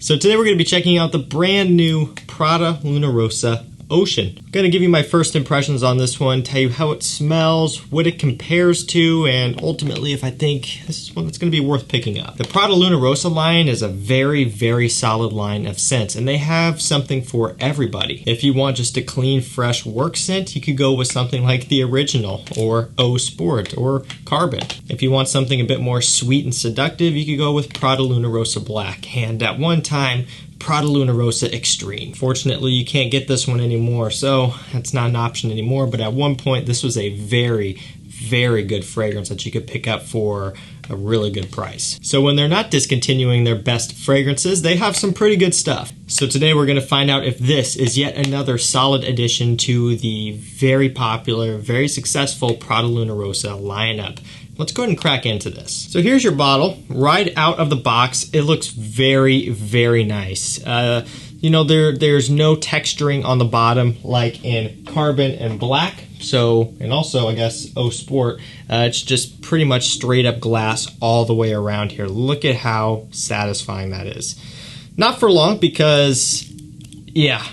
So today we're going to be checking out the brand new Prada Luna Rossa Ocean. I'm going to give you my first impressions on this one, tell you how it smells, what it compares to, and ultimately if I think this is one that's going to be worth picking up. The Prada Luna Rossa line is a very, very solid line of scents, and they have something for everybody. If you want just a clean, fresh work scent, you could go with something like the Original, or O Sport, or Carbon. If you want something a bit more sweet and seductive, you could go with Prada Luna Rossa Black, and at one time, Prada Luna Rossa Extreme. Fortunately, you can't get this one anymore, so it's not an option anymore, but at one point, this was a very, very good fragrance that you could pick up for a really good price. So when they're not discontinuing their best fragrances, they have some pretty good stuff. So today we're going to find out if this is yet another solid addition to the very popular, very successful Prada Luna Rossa lineup. Let's go ahead and crack into this. So here's your bottle. Right out of the box, it looks very, very nice. You know, there's no texturing on the bottom like in Carbon and Black. So, and also, I guess, O Sport, it's just pretty much straight up glass all the way around here. Look at how satisfying that is. Not for long because, yeah,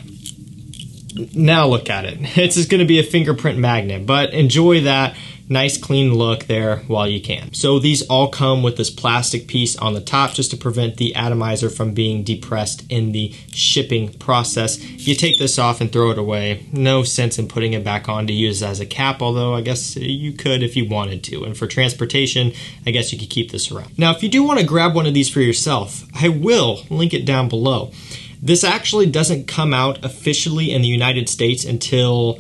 now look at it. It's just going to be a fingerprint magnet, but enjoy that nice clean look there while you can. So these all come with this plastic piece on the top just to prevent the atomizer from being depressed in the shipping process. You take this off and throw it away. No sense in putting it back on to use as a cap, although I guess you could if you wanted to. And for transportation, I guess you could keep this around. Now, if you do want to grab one of these for yourself, I will link it down below. This actually doesn't come out officially in the United States until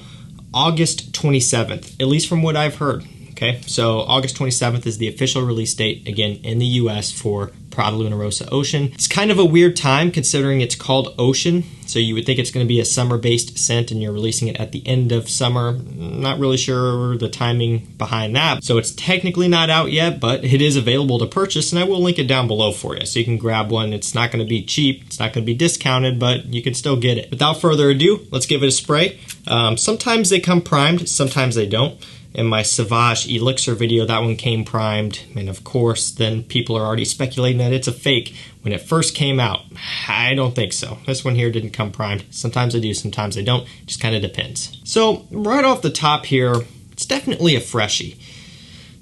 August 27th, at least from what I've heard. Okay, so August 27th is the official release date, again, in the US for Prada Luna Rossa Ocean. It's kind of a weird time considering it's called Ocean, so you would think it's going to be a summer-based scent and you're releasing it at the end of summer. Not really sure the timing behind that. So it's technically not out yet, but it is available to purchase, and I will link it down below for you so you can grab one. It's not going to be cheap, it's not going to be discounted, but you can still get it. Without further ado, let's give it a spray. Sometimes they come primed, sometimes they don't. In my Sauvage Elixir video, that one came primed, and of course, then people are already speculating that it's a fake. When it first came out, I don't think so. This one here didn't come primed. Sometimes I do, sometimes I don't. Just kind of depends. So, right off the top here, it's definitely a freshie.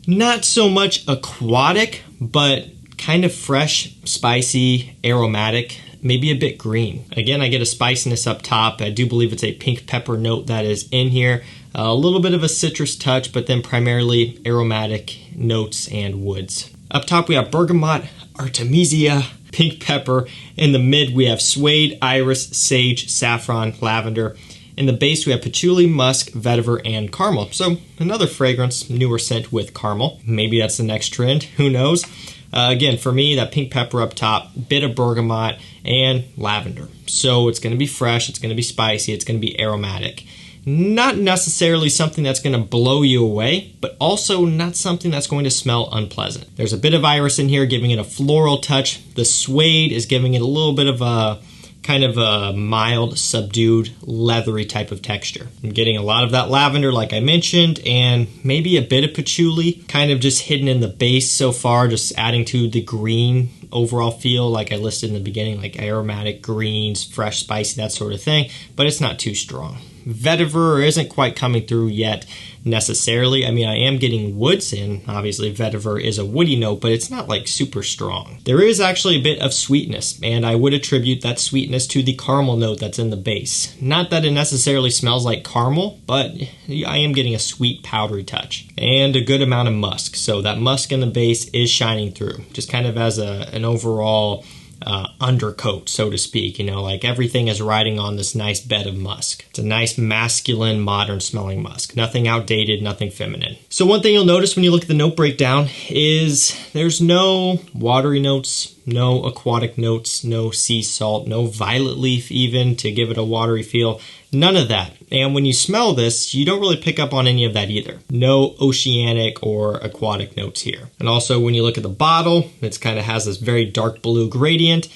Not so much aquatic, but kind of fresh, spicy, aromatic, maybe a bit green. Again, I get a spiciness up top. I do believe it's a pink pepper note that is in here. A little bit of a citrus touch, but then primarily aromatic notes and woods. Up top we have bergamot, artemisia, pink pepper. In the mid we have suede, iris, sage, saffron, lavender. In the base we have patchouli, musk, vetiver, and caramel. So another fragrance, newer scent with caramel. Maybe that's the next trend, who knows? Again, for me, that pink pepper up top, bit of bergamot, and lavender. So it's going to be fresh, it's going to be spicy, it's going to be aromatic. Not necessarily something that's going to blow you away, but also not something that's going to smell unpleasant. There's a bit of iris in here, giving it a floral touch. The suede is giving it a little bit of a kind of a mild, subdued, leathery type of texture. I'm getting a lot of that lavender, like I mentioned, and maybe a bit of patchouli, kind of just hidden in the base so far, just adding to the green overall feel, like I listed in the beginning, like aromatic greens, fresh, spicy, that sort of thing, but it's not too strong. Vetiver isn't quite coming through yet necessarily. I mean, I am getting woods in. Obviously, vetiver is a woody note, but it's not like super strong. There is actually a bit of sweetness, and I would attribute that sweetness to the caramel note that's in the base. Not that it necessarily smells like caramel, but I am getting a sweet, powdery touch. And a good amount of musk. So that musk in the base is shining through, just kind of as an overall undercoat, so to speak. You know, like everything is riding on this nice bed of musk. It's a nice masculine, modern smelling musk. Nothing outdated, nothing feminine. So one thing you'll notice when you look at the note breakdown is there's no watery notes, no aquatic notes, no sea salt, no violet leaf even to give it a watery feel. None of that. And when you smell this, you don't really pick up on any of that either. No oceanic or aquatic notes here. And also when you look at the bottle, it kind of has this very dark blue gradient.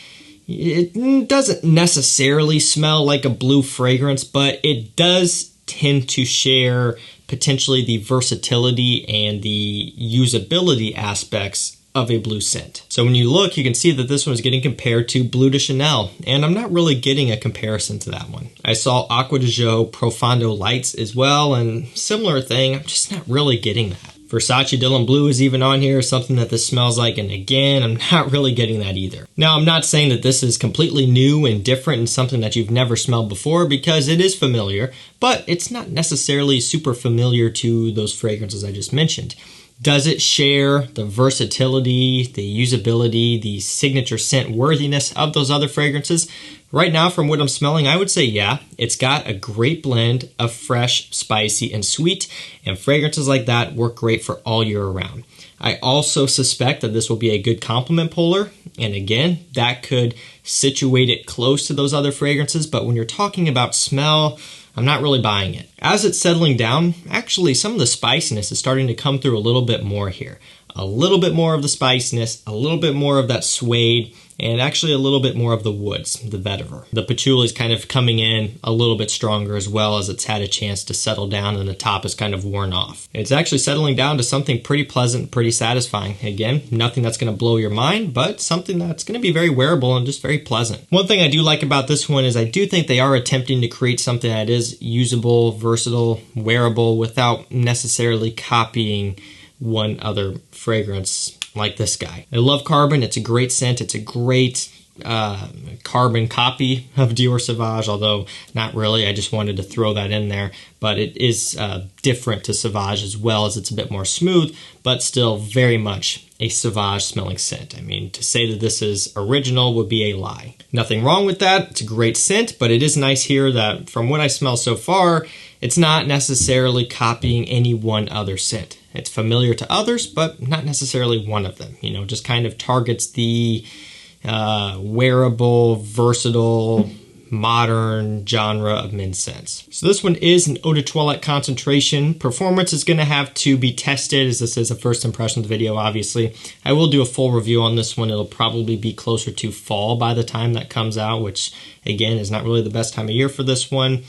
It doesn't necessarily smell like a blue fragrance, but it does tend to share potentially the versatility and the usability aspects of a blue scent. So when you look, you can see that this one is getting compared to Bleu de Chanel, and I'm not really getting a comparison to that one. I saw Aqua de Jo Profondo Lights as well, and similar thing, I'm just not really getting that. Versace Dylan Blue is even on here, something that this smells like, and again, I'm not really getting that either. Now, I'm not saying that this is completely new and different and something that you've never smelled before, because it is familiar, but it's not necessarily super familiar to those fragrances I just mentioned. Does it share the versatility, the usability, the signature scent worthiness of those other fragrances? Right now, from what I'm smelling, I would say yeah. It's got a great blend of fresh, spicy, and sweet, and fragrances like that work great for all year round. I also suspect that this will be a good complement puller, and again, that could situate it close to those other fragrances, but when you're talking about smell, I'm not really buying it. As it's settling down, actually some of the spiciness is starting to come through a little bit more here. A little bit more of the spiciness, a little bit more of that suede, and actually a little bit more of the woods, the vetiver. The patchouli is kind of coming in a little bit stronger as well, as it's had a chance to settle down and the top is kind of worn off. It's actually settling down to something pretty pleasant, pretty satisfying. Again, nothing that's going to blow your mind, but something that's going to be very wearable and just very pleasant. One thing I do like about this one is I do think they are attempting to create something that is usable, versatile, wearable, without necessarily copying one other fragrance like this guy. I love Carbon. It's a great scent. It's a great Carbon copy of Dior Sauvage, although not really. I just wanted to throw that in there. But it is different to Sauvage as well, as it's a bit more smooth, but still very much a Sauvage smelling scent. I mean, to say that this is original would be a lie. Nothing wrong with that. It's a great scent, but it is nice here that from what I smell so far, it's not necessarily copying any one other scent. It's familiar to others, but not necessarily one of them. You know, just kind of targets the wearable, versatile, modern genre of men's scents. So this one is an eau de toilette concentration. Performance is going to have to be tested, as this is a first impressions video, obviously. I will do a full review on this one. It'll probably be closer to fall by the time that comes out, which again is not really the best time of year for this one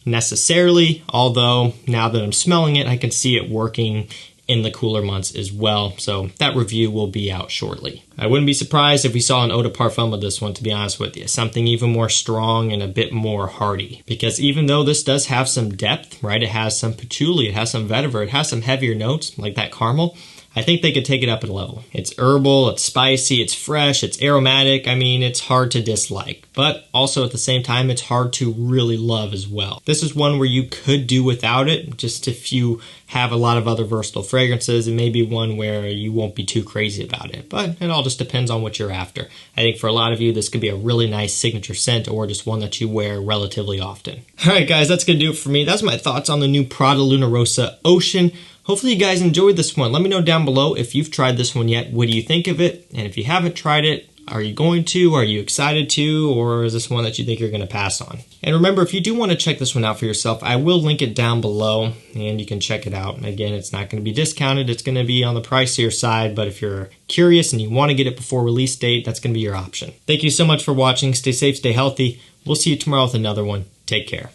necessarily, although now that I'm smelling it, I can see it working in the cooler months as well. So that review will be out shortly. I wouldn't be surprised if we saw an eau de parfum with this one, to be honest with you. Something even more strong and a bit more hearty. Because even though this does have some depth, right? It has some patchouli, it has some vetiver, it has some heavier notes like that caramel. I think they could take it up a level. It's herbal, it's spicy, it's fresh, it's aromatic. I mean, it's hard to dislike, but also at the same time, it's hard to really love as well. This is one where you could do without it, just if you have a lot of other versatile fragrances. It may be one where you won't be too crazy about it, but it all just depends on what you're after. I think for a lot of you, this could be a really nice signature scent or just one that you wear relatively often. All right, guys, that's gonna do it for me. That's my thoughts on the new Prada Luna Rossa Ocean. Hopefully you guys enjoyed this one. Let me know down below if you've tried this one yet. What do you think of it? And if you haven't tried it, are you going to? Are you excited to? Or is this one that you think you're going to pass on? And remember, if you do want to check this one out for yourself, I will link it down below and you can check it out. Again, it's not going to be discounted. It's going to be on the pricier side, but if you're curious and you want to get it before release date, that's going to be your option. Thank you so much for watching. Stay safe, stay healthy. We'll see you tomorrow with another one. Take care.